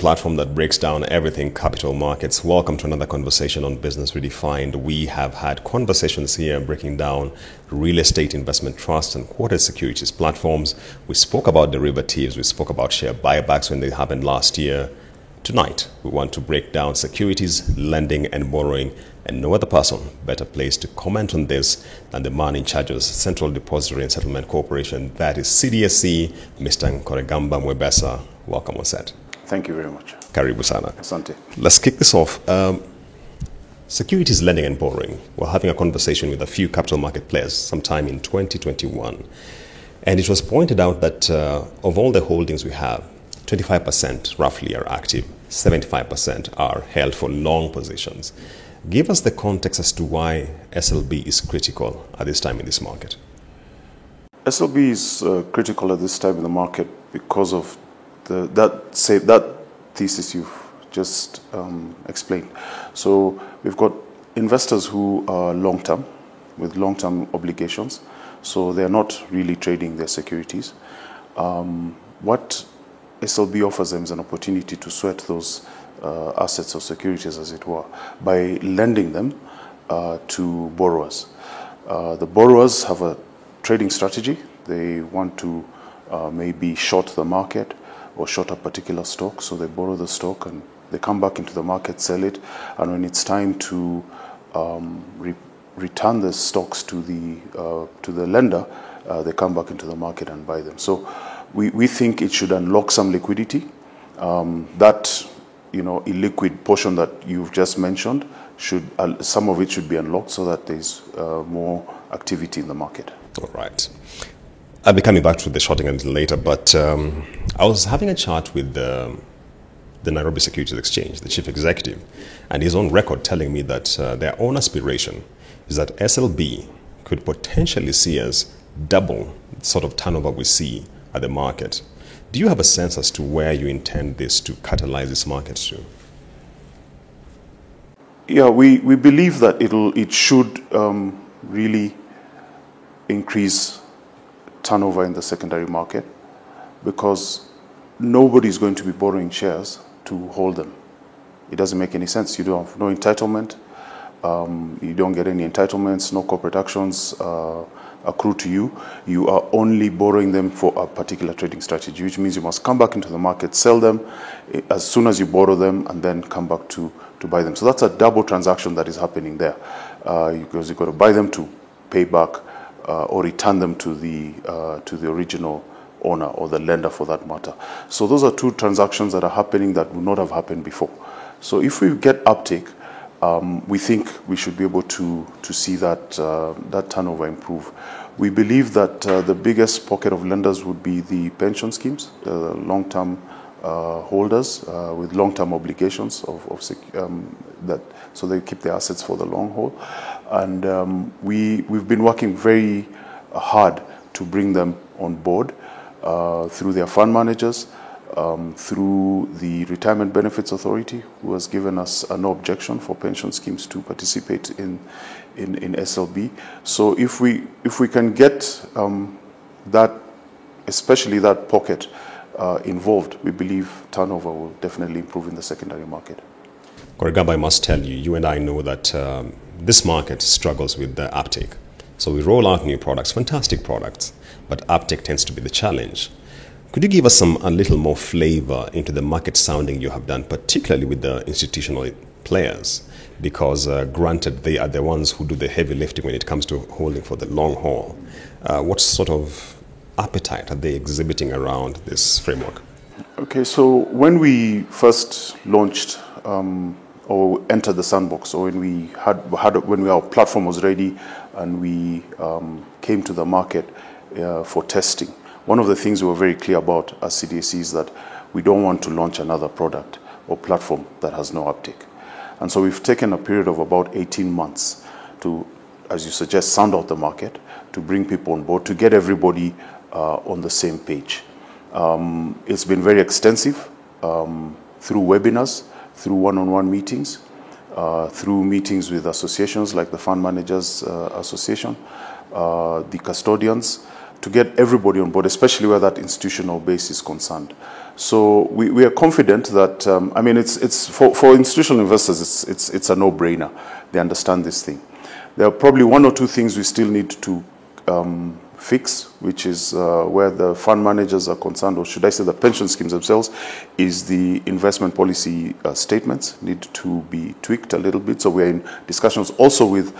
platform that breaks down everything capital markets. Welcome to another conversation on Business Redefined. We have had conversations here breaking down real estate investment trusts and quoted securities platforms. We spoke about derivatives. We spoke about share buybacks when they happened last year. Tonight, we want to break down securities, lending and borrowing, and no other person better placed to comment on this than the man in charge of Central Depository and Settlement Corporation, that is CDSC, Mr. Nkoregamba Mwebesa. Welcome on set. Thank you very much. Karibu sana. Asante. Let's kick this off. Securities, lending and borrowing. We're having a conversation with a few capital market players sometime in 2021. And it was pointed out that of all the holdings we have, 25% roughly are active, 75% are held for long positions. Give us the context as to why SLB is critical at this time in this market. SLB is critical at this time in the market because of that thesis you've just explained. So we've got investors who are long-term, with long-term obligations. So they're not really trading their securities. What SLB offers them is an opportunity to sweat those assets or securities, as it were, by lending them to borrowers. The borrowers have a trading strategy. They want to maybe short the market or short a particular stock, so they borrow the stock and they come back into the market, sell it, and when it's time to return the stocks to the lender, they come back into the market and buy them. So we think it should unlock some liquidity. That illiquid portion that you've just mentioned, some of it should be unlocked so that there's more activity in the market. All right. I'll be coming back to the shorting a little later, but I was having a chat with the Nairobi Securities Exchange, the chief executive, and he's on record telling me that their own aspiration is that SLB could potentially see us double the sort of turnover we see at the market. Do you have a sense as to where you intend this to catalyze this market to? Yeah, we believe that it should really increase turnover in the secondary market, because nobody's going to be borrowing shares to hold them. It doesn't make any sense. You don't have no entitlement. You don't get any entitlements, no corporate actions accrue to you. You are only borrowing them for a particular trading strategy, which means you must come back into the market, sell them as soon as you borrow them, and then come back to buy them. So that's a double transaction that is happening there, because you've got to buy them to pay back or return them to the original owner or the lender, for that matter. So those are two transactions that are happening that would not have happened before. So if we get uptake, we think we should be able to see that turnover improve. We believe that the biggest pocket of lenders would be the pension schemes, the long-term holders with long-term obligations so they keep their assets for the long haul. And we've been working very hard to bring them on board through their fund managers, through the Retirement Benefits Authority, who has given us no objection for pension schemes to participate in SLB. So if we can get that, especially that pocket involved, we believe turnover will definitely improve in the secondary market. Nkoregamba, I must tell you, you and I know that this market struggles with the uptake. So we roll out new products, fantastic products, but uptake tends to be the challenge. Could you give us a little more flavor into the market sounding you have done, particularly with the institutional players? Because granted, they are the ones who do the heavy lifting when it comes to holding for the long haul. What sort of appetite are they exhibiting around this framework? Okay, so when we first launched or entered the sandbox, or when our platform was ready and we came to the market for testing, one of the things we were very clear about as CDSC is that we don't want to launch another product or platform that has no uptake. And so we've taken a period of about 18 months to, as you suggest, sound out the market, to bring people on board, to get everybody on the same page. It's been very extensive through webinars, through one-on-one meetings, through meetings with associations like the Fund Managers Association, the custodians, to get everybody on board, especially where that institutional base is concerned. So we are confident that, I mean, it's for institutional investors, it's a no-brainer. They understand this thing. There are probably one or two things we still need to fix, which is where the fund managers are concerned, or should I say the pension schemes themselves, is the investment policy statements need to be tweaked a little bit. So we're in discussions also with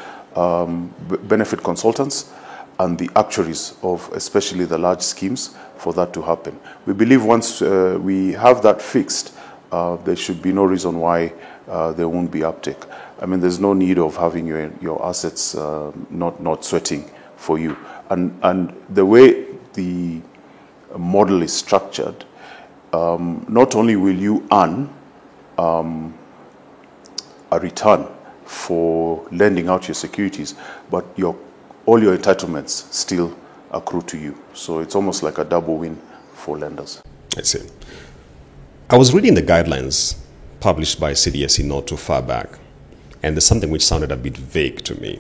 benefit consultants and the actuaries of especially the large schemes for that to happen. We believe once we have that fixed, there should be no reason why there won't be uptake. I mean, there's no need of having your assets not sweating for you. And the way the model is structured, not only will you earn a return for lending out your securities, but all your entitlements still accrue to you. So it's almost like a double win for lenders. I see. I was reading the guidelines published by CDSE not too far back, and there's something which sounded a bit vague to me,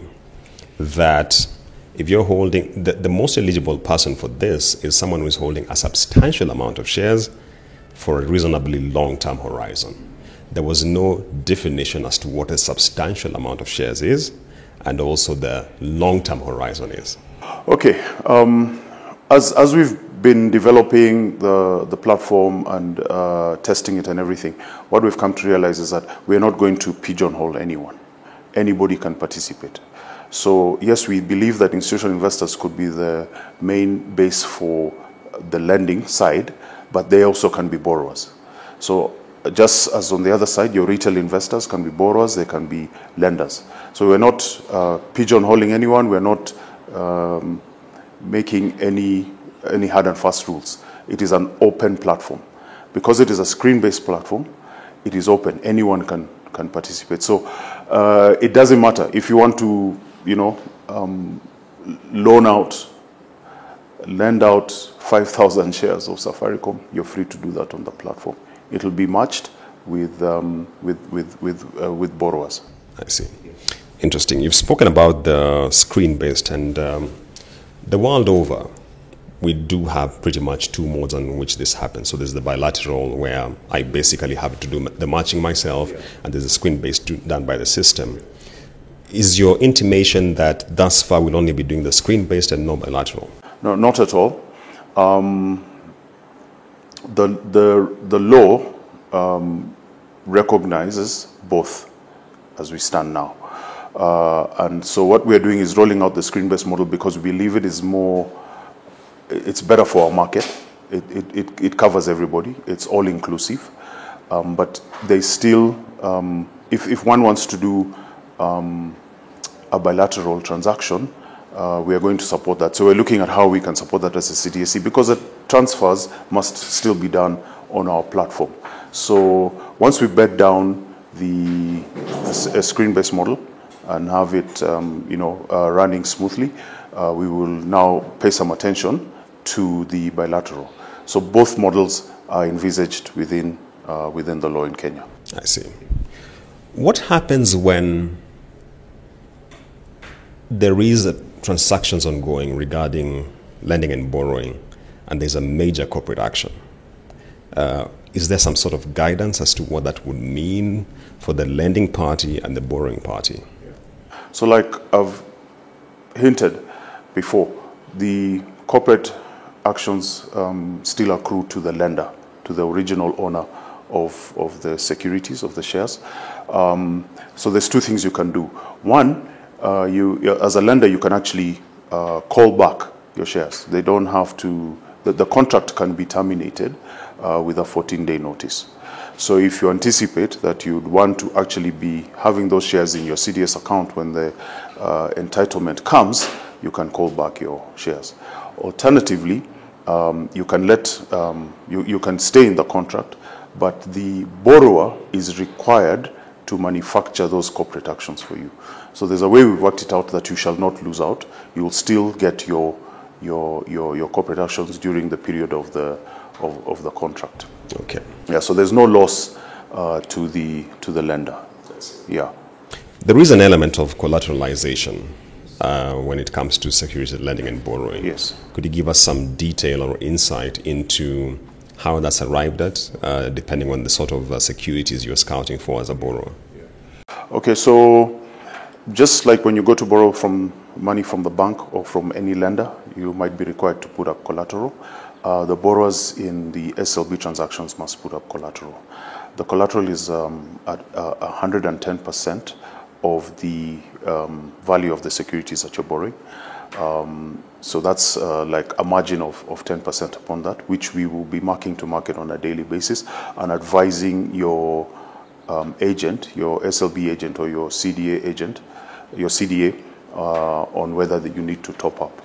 that if you're holding, the most eligible person for this is someone who is holding a substantial amount of shares for a reasonably long-term horizon. There was no definition as to what a substantial amount of shares is, and also the long-term horizon is. Okay, as we've been developing the platform and testing it and everything, what we've come to realize is that we're not going to pigeonhole anyone. Anybody can participate. So yes, we believe that institutional investors could be the main base for the lending side, but they also can be borrowers. So just as on the other side, your retail investors can be borrowers, they can be lenders. So we're not pigeonholing anyone, we're not making any hard and fast rules. It is an open platform. Because it is a screen-based platform, it is open. Anyone can participate. So it doesn't matter if you want to, lend out 5,000 shares of Safaricom, you're free to do that on the platform. It'll be matched with borrowers. I see. Interesting. You've spoken about the screen-based, and the world over, we do have pretty much two modes on which this happens. So there's the bilateral, where I basically have to do the matching myself, and there's a screen-based done by the system. Is your intimation that thus far we'll only be doing the screen-based and no bilateral? No, not at all. The law recognizes both as we stand now. And so what we're doing is rolling out the screen-based model because we believe it's better for our market. It covers everybody. It's all inclusive. But they still, if one wants to do a bilateral transaction, we are going to support that. So we're looking at how we can support that as a CDSE, because the transfers must still be done on our platform. So once we bed down the screen-based model and have it running smoothly, we will now pay some attention to the bilateral. So both models are envisaged within the law in Kenya. I see. What happens when there is transactions ongoing regarding lending and borrowing, and there's a major corporate action? Is there some sort of guidance as to what that would mean for the lending party and the borrowing party? So like I've hinted before, the corporate actions still accrue to the lender, to the original owner of the securities, of the shares. So there's two things you can do. One, you as a lender, you can actually call back your shares. They don't have to, the contract can be terminated with a 14-day notice. So if you anticipate that you'd want to actually be having those shares in your CDS account when the entitlement comes, you can call back your shares. Alternatively, you can you can stay in the contract, but the borrower is required to manufacture those corporate actions for you. So there's a way we've worked it out that you shall not lose out. You will still get your corporate actions during the period of the contract. Okay. Yeah. So there's no loss to the lender. Yeah. There is an element of collateralization when it comes to securities lending and borrowing. Yes. Could you give us some detail or insight into how that's arrived at, depending on the sort of securities you're scouting for as a borrower? Okay, so just like when you go to borrow money from the bank or from any lender, you might be required to put up collateral. The borrowers in the SLB transactions must put up collateral. The collateral is at 110% of the value of the securities that you're borrowing. So that's like a margin of 10% upon that, which we will be marking to market on a daily basis and advising your agent, your SLB agent or your CDA agent, your CDA, on whether you need to top up.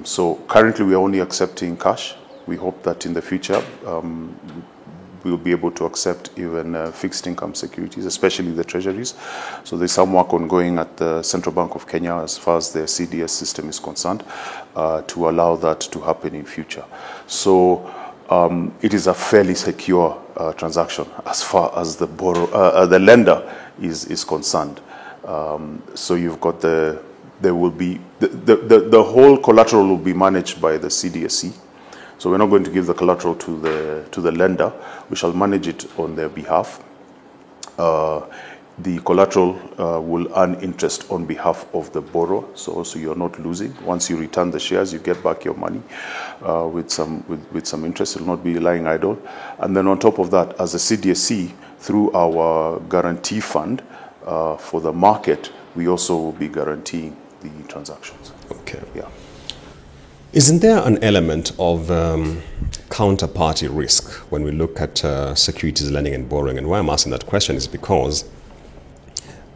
So currently we are only accepting cash. We hope that in the future we'll be able to accept even fixed income securities, especially the treasuries. So there's some work ongoing at the Central Bank of Kenya as far as the CDS system is concerned to allow that to happen in future. So it is a fairly secure transaction as far as the lender is concerned. So you've got the whole collateral will be managed by the CDSC. So we're not going to give the collateral to the lender. We shall manage it on their behalf. The collateral will earn interest on behalf of the borrower, so also you're not losing. Once you return the shares, you get back your money with some interest. It will not be lying idle. And then on top of that, as a CDSC, through our guarantee fund for the market, we also will be guaranteeing the transactions. Okay. Yeah. Isn't there an element of counterparty risk when we look at securities lending and borrowing? And why I'm asking that question is because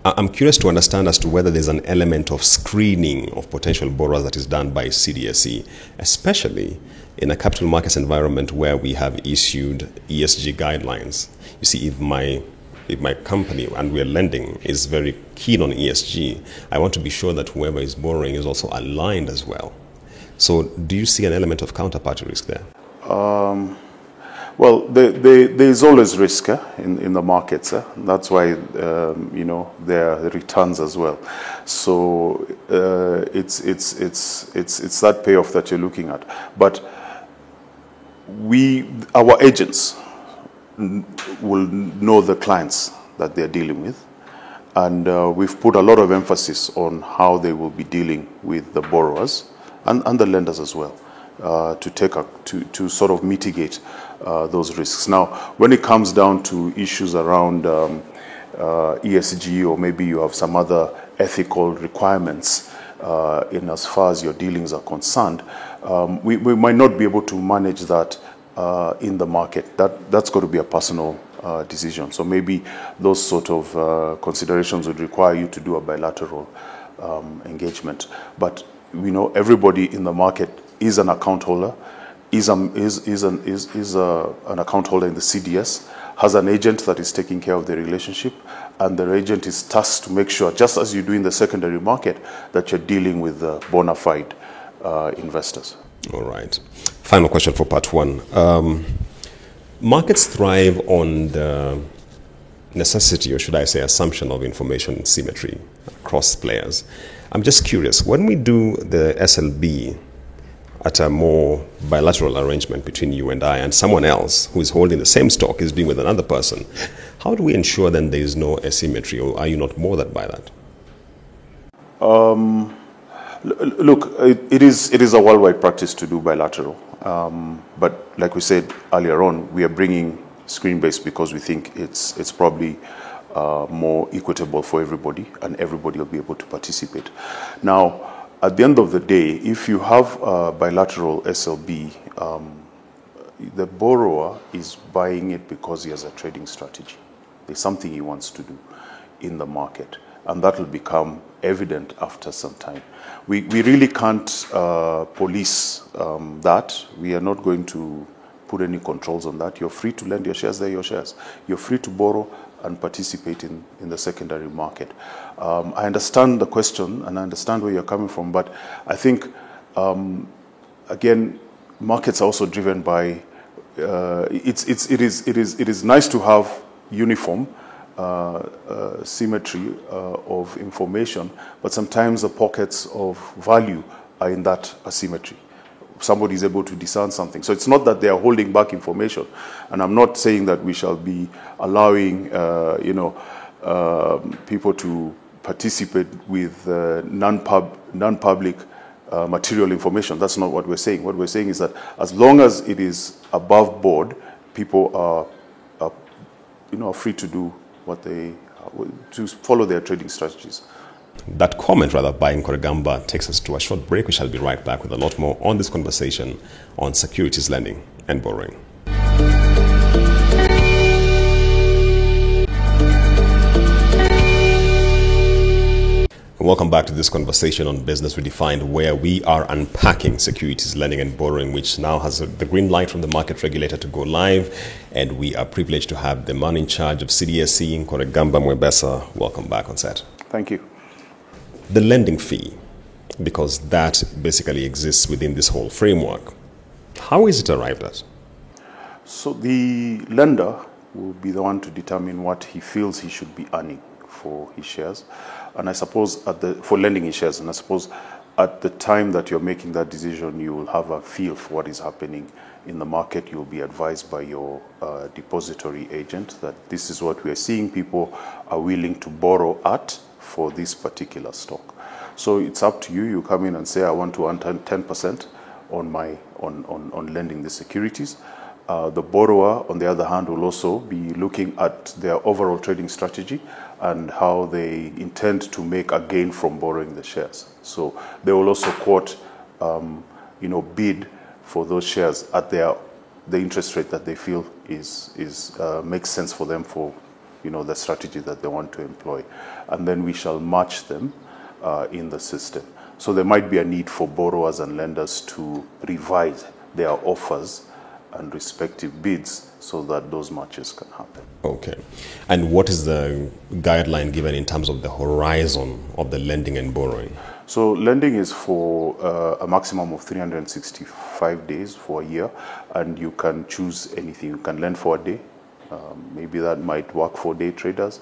I'm curious to understand as to whether there's an element of screening of potential borrowers that is done by CDSE, especially in a capital markets environment where we have issued ESG guidelines. You see, if my company and we're lending is very keen on ESG, I want to be sure that whoever is borrowing is also aligned as well. So do you see an element of counterparty risk there? Well, there is always risk in the markets. That's why, there are returns as well. So it's that payoff that you're looking at. But our agents will know the clients that they're dealing with. And we've put a lot of emphasis on how they will be dealing with the borrowers and the lenders as well, to sort of mitigate those risks. Now, when it comes down to issues around ESG, or maybe you have some other ethical requirements in as far as your dealings are concerned, we might not be able to manage that in the market. That's got to be a personal decision. So maybe those sort of considerations would require you to do a bilateral engagement. But everybody in the market is an account holder, is an account holder in the CDS, has an agent that is taking care of the relationship, and the agent is tasked to make sure, just as you do in the secondary market, that you're dealing with bona fide investors. All right. Final question for part one. Markets thrive on the necessity, or should I say assumption, of information symmetry across players. I'm just curious, when we do the SLB at a more bilateral arrangement between you and I and someone else who is holding the same stock is doing with another person, how do we ensure then there is no asymmetry, or are you not bothered by that? Look, it is a worldwide practice to do bilateral. But like we said earlier on, we are bringing Screenbased because we think it's probably more equitable for everybody, and everybody will be able to participate. Now, at the end of the day, if you have a bilateral SLB, the borrower is buying it because he has a trading strategy. There's something he wants to do in the market, and that will become evident after some time. We really can't police that. We are not going to put any controls on that. You're free to lend your shares, they're your shares. You're free to borrow and participate in the secondary market. I understand the question and I understand where you're coming from, but I think, again, markets are also driven by, it is nice to have uniform symmetry of information, but sometimes the pockets of value are in that asymmetry. Somebody is able to discern something. So it's not that they are holding back information. And I'm not saying that we shall be allowing, people to participate with non-public material information. That's not what we're saying. What we're saying is that as long as it is above board, people are free to do what they to follow their trading strategies. That comment, rather, by Nkoregamba takes us to a short break. We shall be right back with a lot more on this conversation on securities lending and borrowing. Welcome back to this conversation on Business Redefined, where we are unpacking securities lending and borrowing, which now has the green light from the market regulator to go live. And we are privileged to have the man in charge of CDSC, Nkoregamba Mwebesa. Welcome back on set. Thank you. The lending fee, because that basically exists within this whole framework. How is it arrived at? So the lender will be the one to determine what he feels he should be earning for his shares. And I suppose for lending in shares, and I suppose at the time that you're making that decision, you will have a feel for what is happening in the market. You'll be advised by your depository agent that this is what we are seeing people are willing to borrow at for this particular stock. So it's up to you. You come in and say, I want to earn 10% on lending the securities. The borrower, on the other hand, will also be looking at their overall trading strategy and how they intend to make a gain from borrowing the shares. So they will also quote, bid for those shares at the interest rate that they feel makes sense for them for, the strategy that they want to employ. And then we shall match them in the system. So there might be a need for borrowers and lenders to revise their offers and respective bids so that those matches can happen. Okay. And what is the guideline given in terms of the horizon of the lending and borrowing? So lending is for a maximum of 365 days for a year, and you can choose anything. You can lend for a day. Maybe that might work for day traders.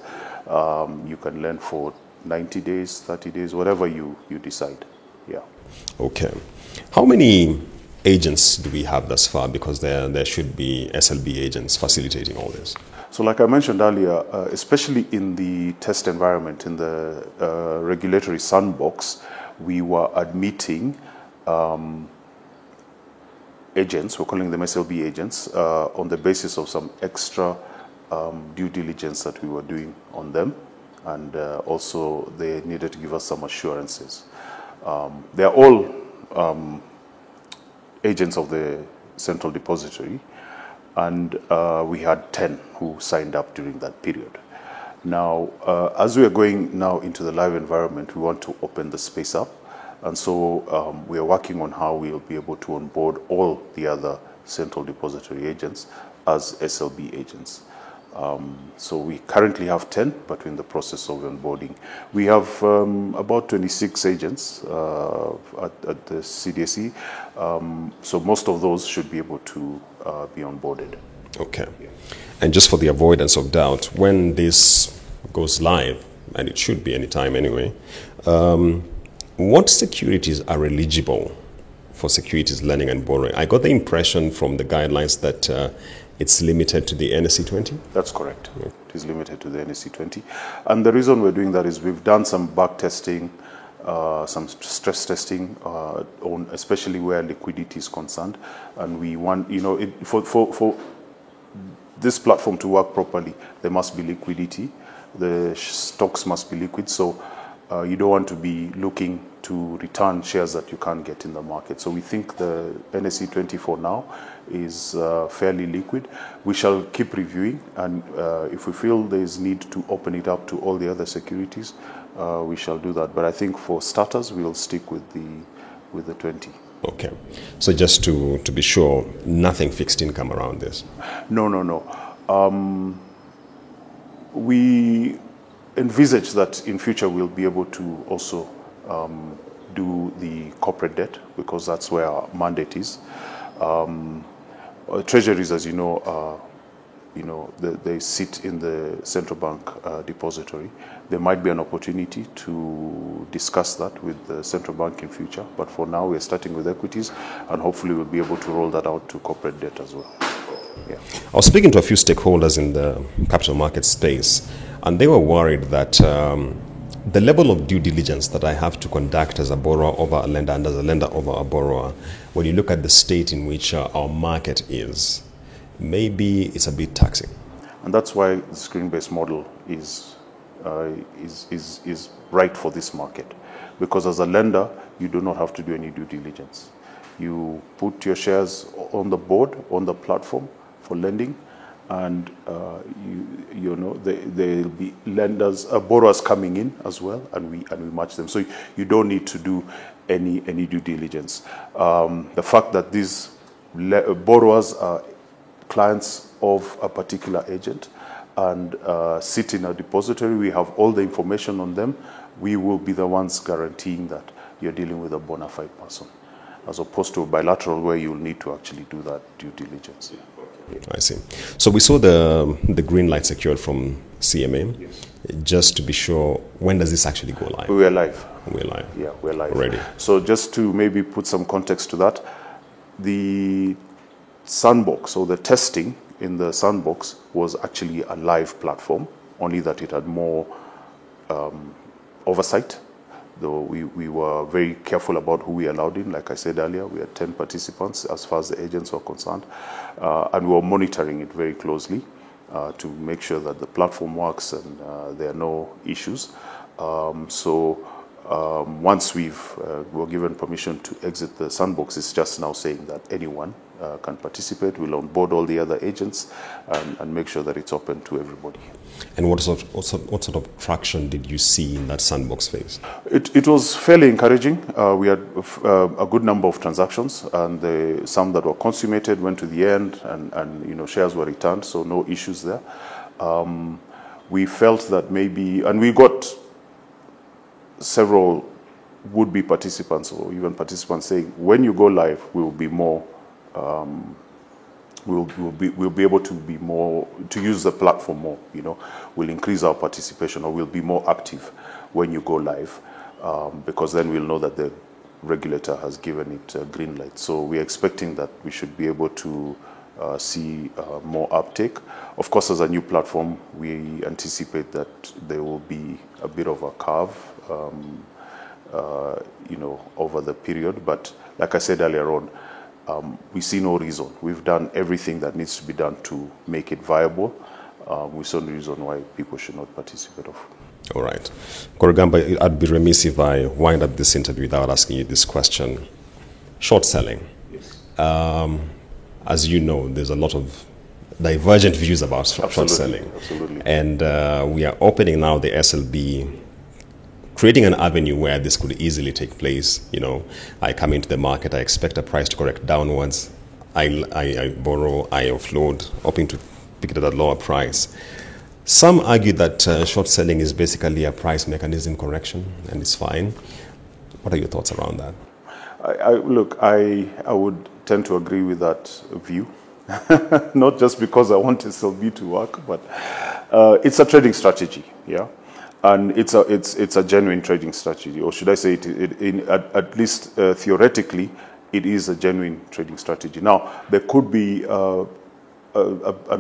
You can lend for 90 days, 30 days, whatever you decide. Yeah. Okay. How many agents do we have thus far? Because there should be SLB agents facilitating all this. So like I mentioned earlier, especially in the test environment, in the regulatory sandbox, we were admitting agents, we're calling them SLB agents, on the basis of some extra due diligence that we were doing on them. And also they needed to give us some assurances. They are all agents of the Central Depository, and we had 10 who signed up during that period. Now, as we are going now into the live environment, we want to open the space up, and so we are working on how we'll be able to onboard all the other Central Depository agents as SLB agents. So we currently have 10, but we're in the process of onboarding. We have about 26 agents at the CDSE, so most of those should be able to be onboarded. Okay. Yeah. And just for the avoidance of doubt, when this goes live, and it should be any time anyway, what securities are eligible for securities lending and borrowing? I got the impression from the guidelines that it's limited to the NSE 20? That's correct. Yeah. It is limited to the NSE 20. And the reason we're doing that is we've done some back testing, some stress testing, on especially where liquidity is concerned. And we want, for this platform to work properly, there must be liquidity. The stocks must be liquid. So you don't want to be looking to return shares that you can't get in the market. So we think the NSE 20 for now is fairly liquid. We shall keep reviewing, and if we feel there is need to open it up to all the other securities, we shall do that. But I think for starters, we'll stick with the 20. Okay. So just to be sure, nothing fixed income around this? No. We envisage that in future we'll be able to also do the corporate debt, because that's where our mandate is. Treasuries, as you know, are they sit in the central bank depository. There might be an opportunity to discuss that with the central bank in future. But for now, we're starting with equities, and hopefully we'll be able to roll that out to corporate debt as well. Yeah. I was speaking to a few stakeholders in the capital market space, and they were worried that the level of due diligence that I have to conduct as a borrower over a lender and as a lender over a borrower, when you look at the state in which our market is, maybe it's a bit taxing. And that's why the screen-based model is right for this market. Because as a lender, you do not have to do any due diligence. You put your shares on the board, on the platform for lending, and there'll be lenders, borrowers coming in as well, and we match them. So you don't need to do any due diligence. The fact that these borrowers are clients of a particular agent and sit in a depository, we have all the information on them. We will be the ones guaranteeing that you're dealing with a bona fide person, as opposed to a bilateral where you'll need to actually do that due diligence. I see. So we saw the green light secured from CMA. Yes. Just to be sure, when does this actually go live? We're live. We're live. Yeah, we're live. Already. So just to maybe put some context to that, the sandbox, or the testing in the sandbox, was actually a live platform, only that it had more oversight. Though we were very careful about who we allowed in. Like I said earlier, we had 10 participants as far as the agents were concerned. And we were monitoring it very closely to make sure that the platform works and there are no issues. Once we were given permission to exit the sandbox, it's just now saying that anyone can participate. We'll onboard all the other agents and make sure that it's open to everybody. And what sort of traction did you see in that sandbox phase? It was fairly encouraging. We had a good number of transactions, and some that were consummated went to the end, and shares were returned, so no issues there. We felt that maybe, and we got several would-be participants or even participants saying, when you go live, we will be more. We'll be able to be more, to use the platform more. We'll increase our participation, or we'll be more active when you go live, because then we'll know that the regulator has given it a green light. So we're expecting that we should be able to see more uptake. Of course, as a new platform, we anticipate that there will be a bit of a curve, over the period. But like I said earlier on, we see no reason. We've done everything that needs to be done to make it viable. We see no reason why people should not participate. All right. Korigamba, I'd be remiss if I wind up this interview without asking you this question. Short selling. Yes. As you know, there's a lot of divergent views about short selling. Absolutely. And we are opening now the SLB, creating an avenue where this could easily take place. I come into the market, I expect a price to correct downwards. I borrow, I offload, hoping to pick it at a lower price. Some argue that short selling is basically a price mechanism correction, and it's fine. What are your thoughts around that? I would tend to agree with that view. Not just because I want SLB to work, but it's a trading strategy, yeah? And it's a genuine trading strategy, or should I say at least theoretically, it is a genuine trading strategy. Now, there could be an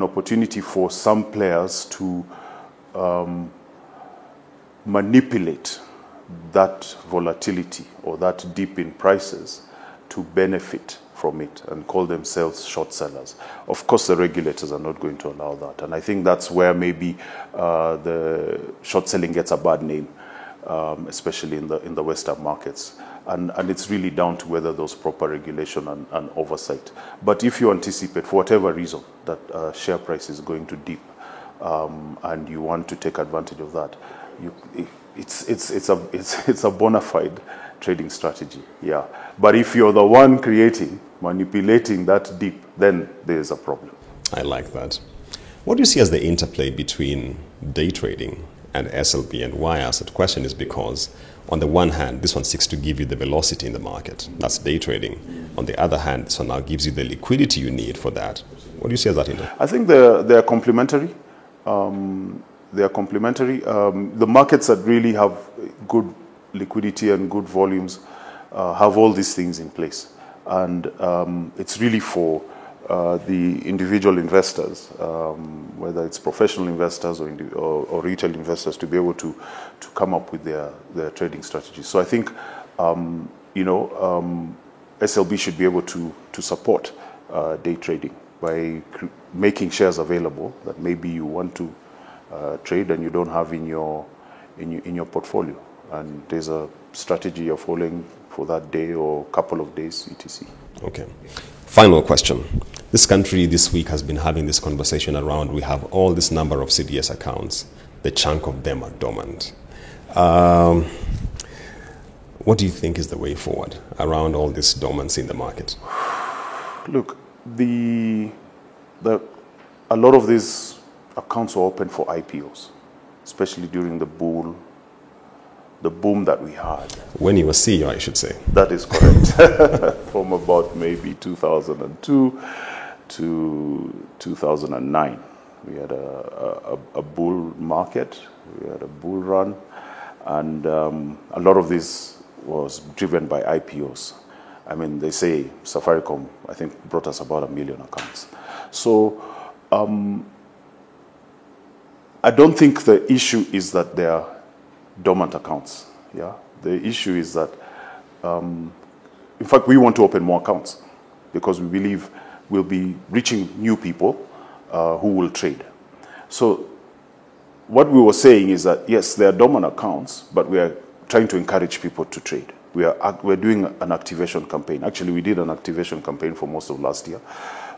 opportunity for some players to manipulate that volatility or that dip in prices to benefit from it and call themselves short sellers. Of course, the regulators are not going to allow that. And I think that's where maybe the short selling gets a bad name, especially in the Western markets. And it's really down to whether there's proper regulation and oversight. But if you anticipate, for whatever reason, that share price is going to dip, and you want to take advantage of that, it's a bona fide trading strategy, yeah. But if you're the one manipulating that dip, then there's a problem. I like that. What do you see as the interplay between day trading and SLB. And why I ask that question is because, on the one hand, this one seeks to give you the velocity in the market. That's day trading. On the other hand, this one now gives you the liquidity you need for that. What do you say as that, Indo? I think they're complementary. They are complementary. The markets that really have good liquidity and good volumes have all these things in place. And it's really for the individual investors, whether it's professional investors or retail investors, to be able to come up with their trading strategies. So I think, SLB should be able to support day trading by making shares available that maybe you want to trade and you don't have in your portfolio, and there's a strategy you're following for that day or couple of days, etc. Okay. Final question. This country this week has been having this conversation around, we have all this number of CDS accounts. The chunk of them are dormant. What do you think is the way forward around all this dormancy in the market? Look, a lot of these accounts were open for IPOs, especially during the boom that we had. When you were CEO, I should say. That is correct. From about maybe 2002 to 2009. We had a bull market, we had a bull run, and a lot of this was driven by IPOs. I mean, they say Safaricom, I think, brought us about 1 million accounts. So I don't think the issue is that they are dormant accounts. Yeah, the issue is that, in fact, we want to open more accounts because we believe we'll be reaching new people who will trade. So what we were saying is that, yes, they are dormant accounts, but we are trying to encourage people to trade. We're doing an activation campaign. Actually, we did an activation campaign for most of last year,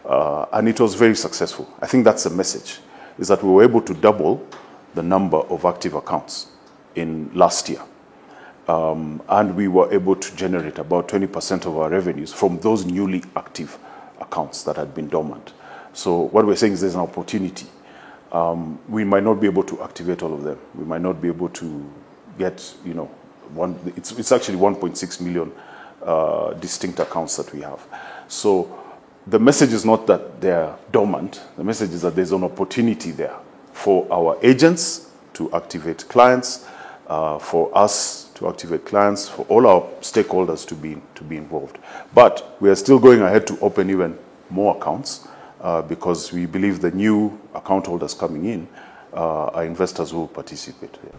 and it was very successful. I think that's the message, is that we were able to double the number of active accounts in last year. And we were able to generate about 20% of our revenues from those newly active accounts that had been dormant. So what we're saying is there's an opportunity. We might not be able to activate all of them. We might not be able to get, it's actually 1.6 million distinct accounts that we have. So the message is not that they're dormant. The message is that there's an opportunity there for our agents to activate clients, for us to activate clients, for all our stakeholders to be involved. But we are still going ahead to open even more accounts because we believe the new account holders coming in are investors who will participate. Yeah.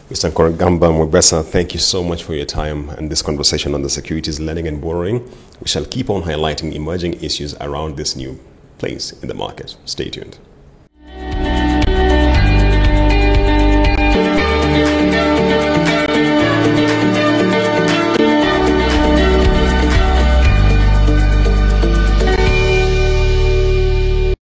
Mr. Nkoragamba Mwebesa, thank you so much for your time and this conversation on the securities lending and borrowing. We shall keep on highlighting emerging issues around this new place in the market. Stay tuned.